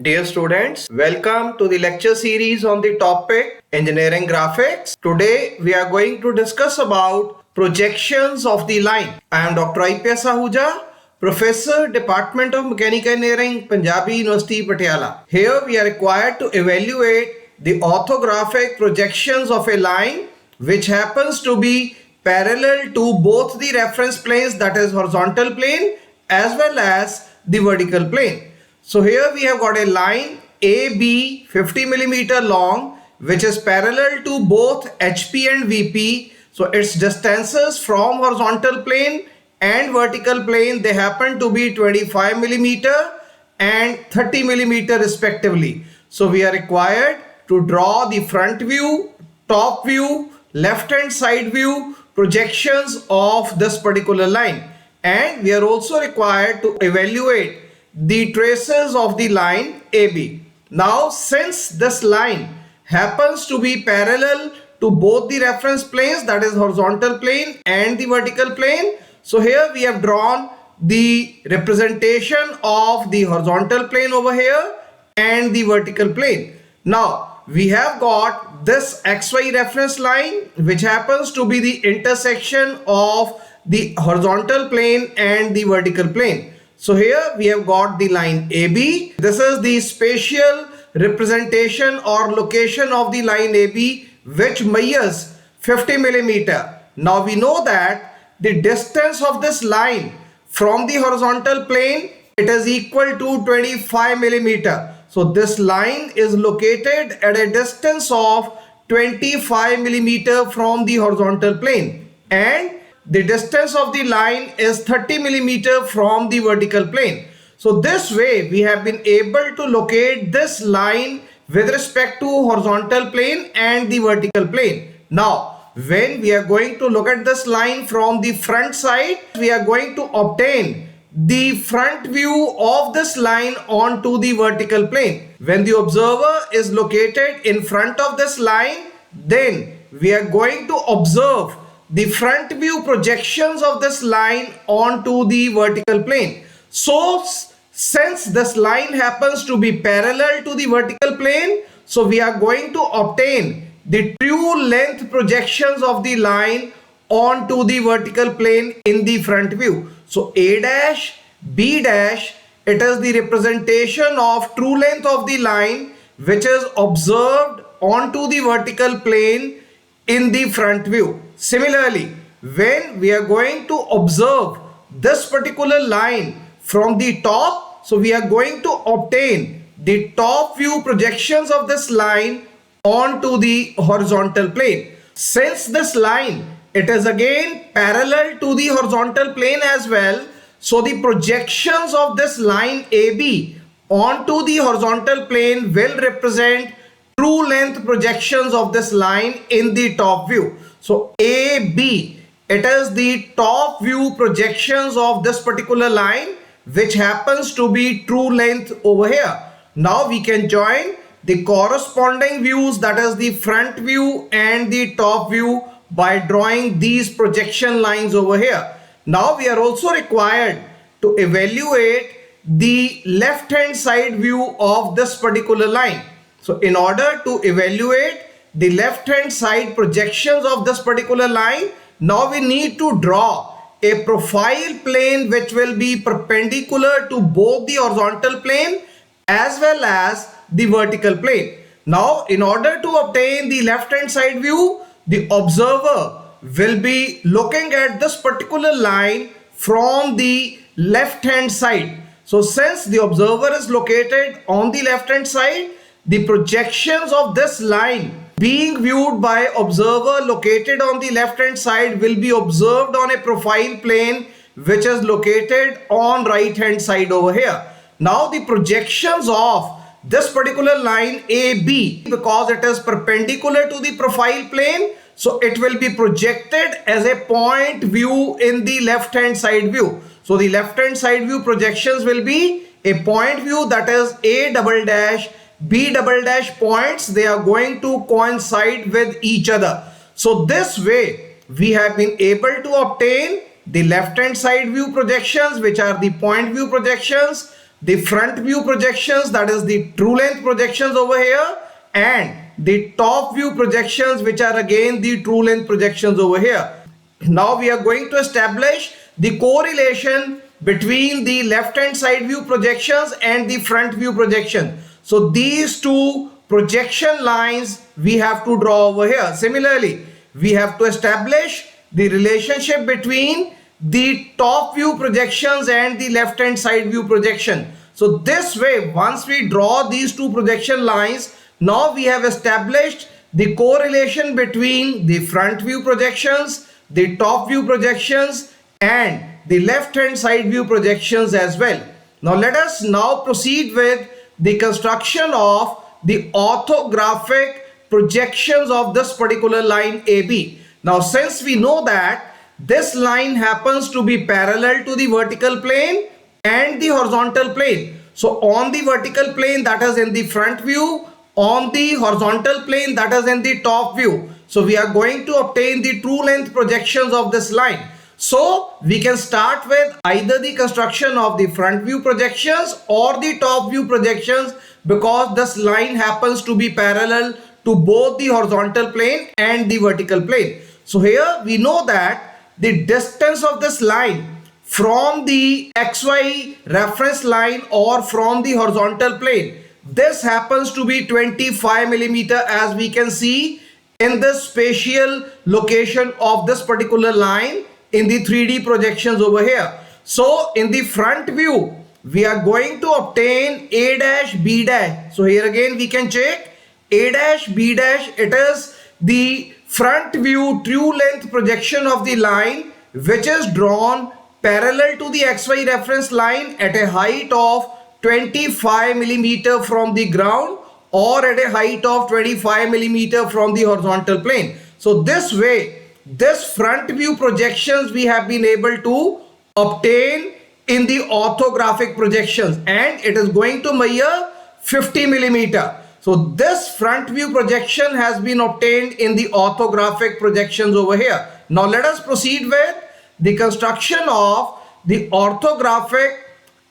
Dear students, welcome to the lecture series on the topic Engineering Graphics. Today we are going to discuss about projections of the line. I am Dr. IPS Ahuja, Professor, Department of Mechanical Engineering, Punjabi University, Patiala. Here we are required to evaluate the orthographic projections of a line which happens to be parallel to both the reference planes, that is horizontal plane, as well as the vertical plane. So here we have got a line AB 50 millimeter long which is parallel to both HP and VP. So its distances from horizontal plane and vertical plane, they happen to be 25 millimeter and 30 millimeter respectively. So we are required to draw the front view, top view, left hand side view projections of this particular line, and we are also required to evaluate the traces of the line AB. Now, since this line happens to be parallel to both the reference planes, that is horizontal plane and the vertical plane, so here we have drawn the representation of the horizontal plane over here and the vertical plane. Now we have got this XY reference line which happens to be the intersection of the horizontal plane and the vertical plane. So here we have got the line AB. This is the spatial representation or location of the line AB which measures 50 millimeter. Now we know that the distance of this line from the horizontal plane, it is equal to 25 millimeter. So this line is located at a distance of 25 millimeter from the horizontal plane, and the distance of the line is 30 millimeter from the vertical plane. So this way we have been able to locate this line with respect to horizontal plane and the vertical plane. Now when we are going to look at this line from the front side, we are going to obtain the front view of this line onto the vertical plane. When the observer is located in front of this line, then we are going to observe the front view projections of this line onto the vertical plane. So since this line happens to be parallel to the vertical plane, so we are going to obtain the true length projections of the line onto the vertical plane in the front view. So A dash, B dash, it is the representation of true length of the line which is observed onto the vertical plane in the front view. Similarly, when we are going to observe this particular line from the top, so we are going to obtain the top view projections of this line onto the horizontal plane. Since this line, it is again parallel to the horizontal plane as well, so the projections of this line AB onto the horizontal plane will represent true length projections of this line in the top view. So AB, it is the top view projections of this particular line which happens to be true length over here. Now we can join the corresponding views, that is the front view and the top view, by drawing these projection lines over here. Now we are also required to evaluate the left hand side view of this particular line. So in order to evaluate the left hand side projections of this particular line, now we need to draw a profile plane which will be perpendicular to both the horizontal plane as well as the vertical plane. Now in order to obtain the left hand side view, the observer will be looking at this particular line from the left hand side. So since the observer is located on the left hand side, the projections of this line being viewed by observer located on the left hand side will be observed on a profile plane which is located on right hand side over here. Now the projections of this particular line AB, because it is perpendicular to the profile plane, so it will be projected as a point view in the left hand side view. So the left hand side view projections will be a point view, that is A double dash, B double dash points, they are going to coincide with each other. So this way we have been able to obtain the left hand side view projections which are the point view projections the front view projections, that is the true length projections over here, and the top view projections, which are again the true length projections over here. Now we are going to establish the correlation between the left hand side view projections and the front view projection. So these two projection lines we have to draw over here. Similarly, we have to establish the relationship between the top view projections and the left hand side view projection. So this way, once we draw these two projection lines, now we have established the correlation between the front view projections, the top view projections, and the left hand side view projections as well. Now let us now proceed with the construction of the orthographic projections of this particular line AB. Now since we know that this line happens to be parallel to the vertical plane and the horizontal plane. So on the vertical plane, that is in the front view, on the horizontal plane, that is in the top view. So we are going to obtain the true length projections of this line. So we can start with either the construction of the front view projections or the top view projections, because this line happens to be parallel to both the horizontal plane and the vertical plane. So here we know that the distance of this line from the XY reference line or from the horizontal plane, this happens to be 25 millimeter, as we can see in the spatial location of this particular line in the 3D projections over here. So in the front view, we are going to obtain A dash B dash. So here again we can check A dash B dash. It is the front view true length projection of the line, which is drawn parallel to the XY reference line at a height of 25 millimeter from the ground or at a height of 25 millimeter from the horizontal plane. So this way, this front view projections we have been able to obtain in the orthographic projections, and it is going to measure 50 millimeter. So this front view projection has been obtained in the orthographic projections over here. Now let us proceed with the construction of the orthographic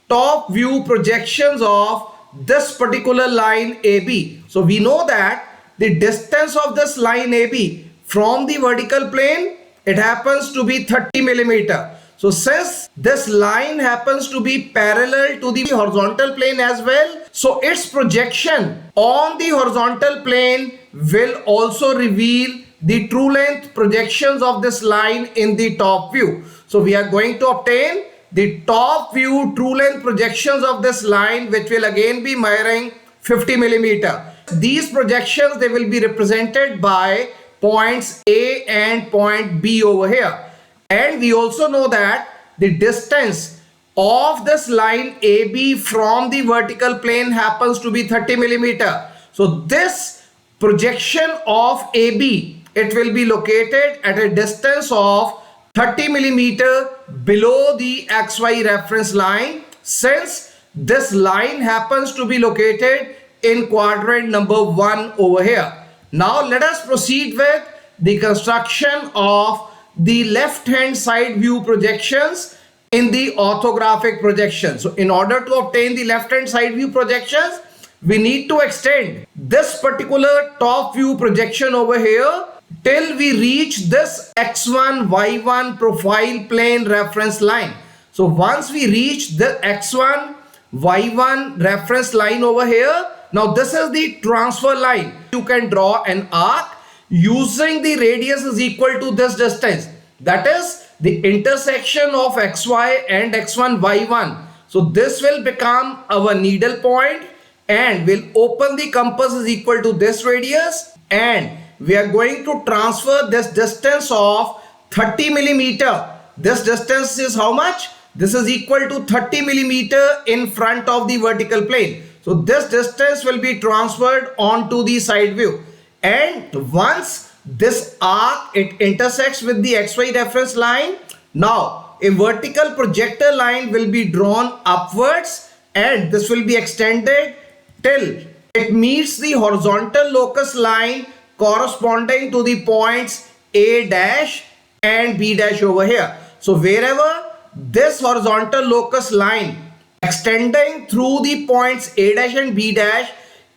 top view projections of this particular line AB. So we know that the distance of this line AB from the vertical plane, it happens to be 30 millimeter. So since this line happens to be parallel to the horizontal plane as well, so its projection on the horizontal plane will also reveal the true length projections of this line in the top view. So we are going to obtain the top view true length projections of this line, which will again be measuring 50 millimeter. These projections, they will be represented by points A and point B over here. And we also know that the distance of this line AB from the vertical plane happens to be 30 millimeter. So this projection of AB, it will be located at a distance of 30 millimeter below the XY reference line, since this line happens to be located in quadrant number 1 over here. Now let us proceed with the construction of the left hand side view projections in the orthographic projection. So in order to obtain the left hand side view projections, we need to extend this particular top view projection over here till we reach this x1 y1 profile plane reference line. So once we reach the x1 y1 reference line over here, now this is the transfer line. You can draw an arc using the radius is equal to this distance, that is the intersection of xy and x1 y1. So this will become our needle point, and we'll open the compass is equal to this radius, and we are going to transfer this distance of 30 millimeter. This distance is how much? This is equal to 30 millimeter in front of the vertical plane. So this distance will be transferred onto the side view. And once this arc, it intersects with the XY reference line, now a vertical projector line will be drawn upwards, and this will be extended till it meets the horizontal locus line corresponding to the points A dash and B dash over here. So wherever this horizontal locus line extending through the points A dash and B dash,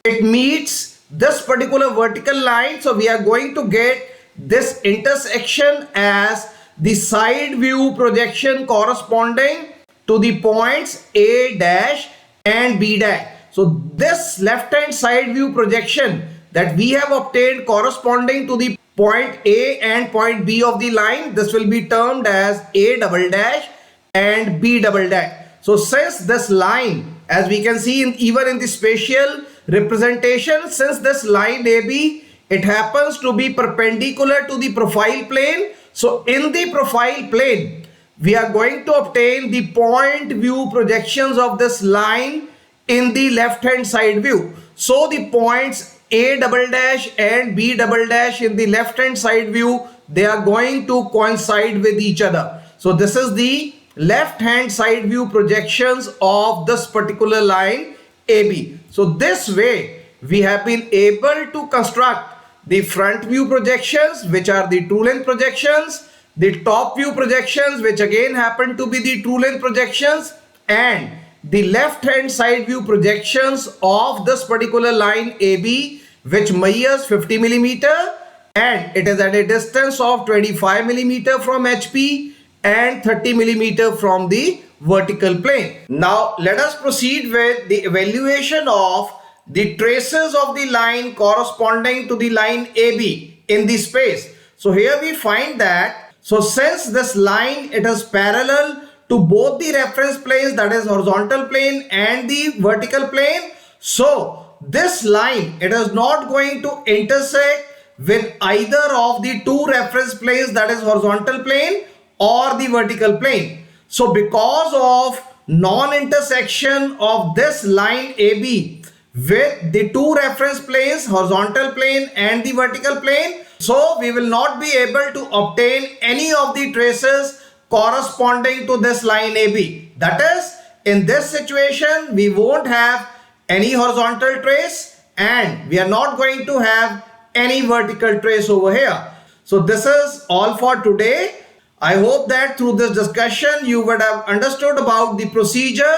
it meets this particular vertical line. So we are going to get this intersection as the side view projection corresponding to the points A dash and B dash. So this left hand side view projection that we have obtained corresponding to the point A and point B of the line, this will be termed as A double dash and B double dash. So since this line, as we can see even in the spatial representation, since this line AB, it happens to be perpendicular to the profile plane. So in the profile plane, we are going to obtain the point view projections of this line in the left hand side view. So the points A double dash and B double dash in the left hand side view, they are going to coincide with each other. So this is the left hand side view projections of this particular line AB. So this way we have been able to construct the front view projections, which are the true length projections, the top view projections, which again happen to be the true length projections, and the left hand side view projections of this particular line AB, which measures 50 millimeter and it is at a distance of 25 millimeter from HP and 30 millimeter from the vertical plane. Now let us proceed with the evaluation of the traces of the line corresponding to the line AB in the space. So here we find that, so since this line, it is parallel to both the reference planes, that is horizontal plane and the vertical plane. So this line, it is not going to intersect with either of the two reference planes, that is horizontal plane or the vertical plane. So because of non-intersection of this line AB with the two reference planes, horizontal plane and the vertical plane, so we will not be able to obtain any of the traces corresponding to this line AB. That is, in this situation, we won't have any horizontal trace and we are not going to have any vertical trace over here. So this is all for today. I hope that through this discussion you would have understood about the procedure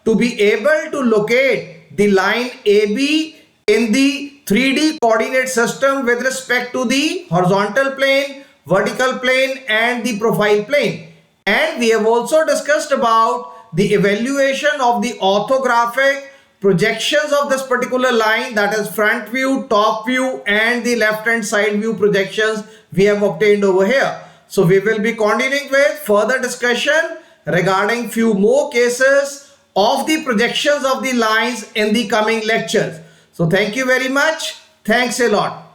to be able to locate the line AB in the 3D coordinate system with respect to the horizontal plane, vertical plane and the profile plane. And we have also discussed about the evaluation of the orthographic projections of this particular line, that is front view, top view and the left hand side view projections we have obtained over here. So we will be continuing with further discussion regarding few more cases of the projections of the lines in the coming lectures. So thank you very much. Thanks a lot.